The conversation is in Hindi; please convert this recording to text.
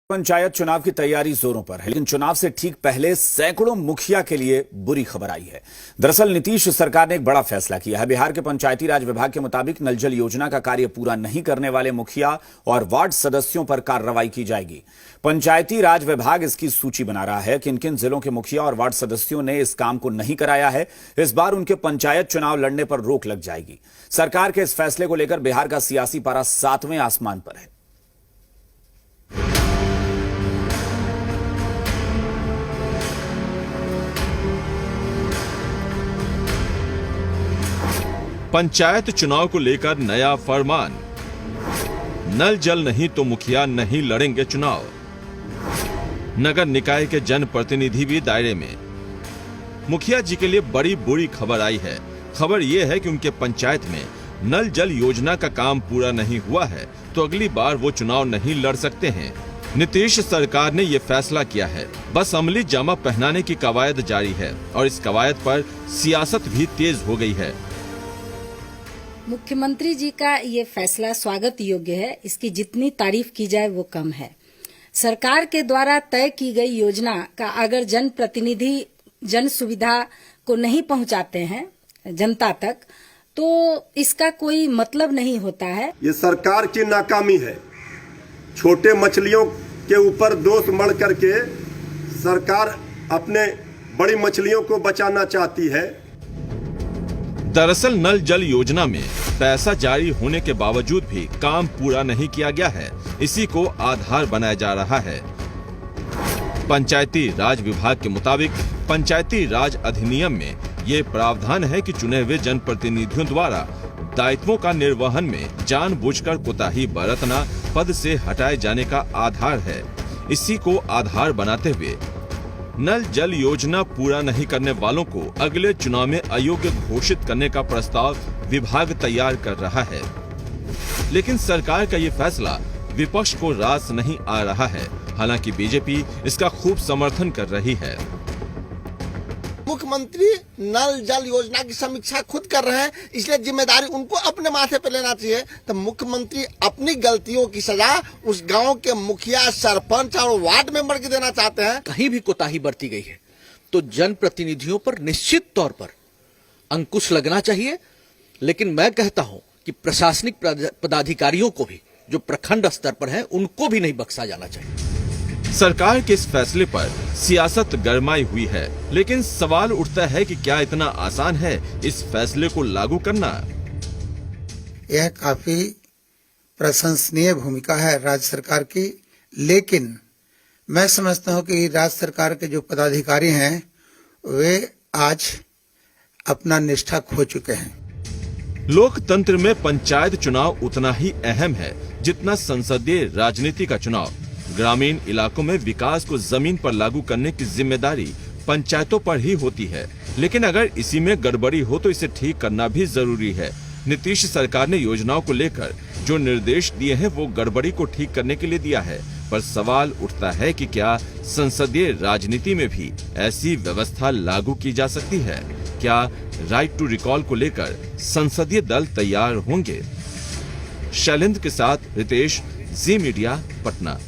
पंचायत चुनाव की तैयारी जोरों पर है, लेकिन चुनाव से ठीक पहले सैकड़ों मुखिया के लिए बुरी खबर आई है। दरअसल नीतीश सरकार ने एक बड़ा फैसला किया है। बिहार के पंचायती राज विभाग के मुताबिक नल जल योजना का कार्य पूरा नहीं करने वाले मुखिया और वार्ड सदस्यों पर कार्रवाई की जाएगी। पंचायती राज विभाग इसकी सूची बना रहा है कि किन जिलों के मुखिया और वार्ड सदस्यों ने इस काम को नहीं कराया है। इस बार उनके पंचायत चुनाव लड़ने पर रोक लग जाएगी। सरकार के इस फैसले को लेकर बिहार का सियासी पारा 7वें आसमान पर है। पंचायत चुनाव को लेकर नया फरमान। नल जल नहीं तो मुखिया नहीं लड़ेंगे चुनाव। नगर निकाय के जनप्रतिनिधि भी दायरे में। मुखिया जी के लिए बड़ी बुरी खबर आई है। खबर यह है कि उनके पंचायत में नल जल योजना का काम पूरा नहीं हुआ है, तो अगली बार वो चुनाव नहीं लड़ सकते हैं। नीतीश सरकार ने ये फैसला किया है। बस अमली जामा पहनाने की कवायद जारी है और इस कवायद पर सियासत भी तेज हो गई है। मुख्यमंत्री जी का ये फैसला स्वागत योग्य है। इसकी जितनी तारीफ की जाए वो कम है। सरकार के द्वारा तय की गई योजना का अगर जनप्रतिनिधि जन सुविधा को नहीं पहुंचाते हैं जनता तक, तो इसका कोई मतलब नहीं होता है। ये सरकार की नाकामी है। छोटे मछलियों के ऊपर दोष मढ़ करके सरकार अपने बड़ी मछलियों को बचाना चाहती है। दरअसल नल जल योजना में पैसा जारी होने के बावजूद भी काम पूरा नहीं किया गया है। इसी को आधार बनाया जा रहा है। पंचायती राज विभाग के मुताबिक पंचायती राज अधिनियम में ये प्रावधान है कि चुने हुए जनप्रतिनिधियों द्वारा दायित्वों का निर्वहन में जानबूझकर कोताही बरतना पद से हटाए जाने का आधार है। इसी को आधार बनाते हुए नल जल योजना पूरा नहीं करने वालों को अगले चुनाव में अयोग्य घोषित करने का प्रस्ताव विभाग तैयार कर रहा है। लेकिन सरकार का ये फैसला विपक्ष को रास नहीं आ रहा है। हालांकि बीजेपी इसका खूब समर्थन कर रही है। मुख्यमंत्री नल जल योजना की समीक्षा खुद कर रहे हैं, इसलिए जिम्मेदारी उनको अपने माथे पे लेना चाहिए। तो मुख्यमंत्री अपनी गलतियों की सजा उस गांव के मुखिया, सरपंच और वार्ड मेंबर की देना चाहते हैं। कहीं भी कोताही बरती गई है तो जनप्रतिनिधियों पर निश्चित तौर पर अंकुश लगना चाहिए। लेकिन मैं कहता हूं कि प्रशासनिक पदाधिकारियों को भी, जो प्रखंड स्तर पर हैं, उनको भी नहीं बख्शा जाना चाहिए। सरकार के इस फैसले पर सियासत गरमाई हुई है, लेकिन सवाल उठता है कि क्या इतना आसान है इस फैसले को लागू करना? यह काफी प्रशंसनीय भूमिका है राज्य सरकार की, लेकिन मैं समझता हूं कि राज्य सरकार के जो पदाधिकारी हैं वे आज अपना निष्ठा खो चुके हैं। लोकतंत्र में पंचायत चुनाव उतना ही अहम है जितना संसदीय राजनीति का चुनाव। ग्रामीण इलाकों में विकास को जमीन पर लागू करने की जिम्मेदारी पंचायतों पर ही होती है। लेकिन अगर इसी में गड़बड़ी हो तो इसे ठीक करना भी जरूरी है। नीतीश सरकार ने योजनाओं को लेकर जो निर्देश दिए हैं वो गड़बड़ी को ठीक करने के लिए दिया है। पर सवाल उठता है कि क्या संसदीय राजनीति में भी ऐसी व्यवस्था लागू की जा सकती है? क्या राइट टू रिकॉल को लेकर संसदीय दल तैयार होंगे? शैलेंद्र के साथ रितेश, जी मीडिया, पटना।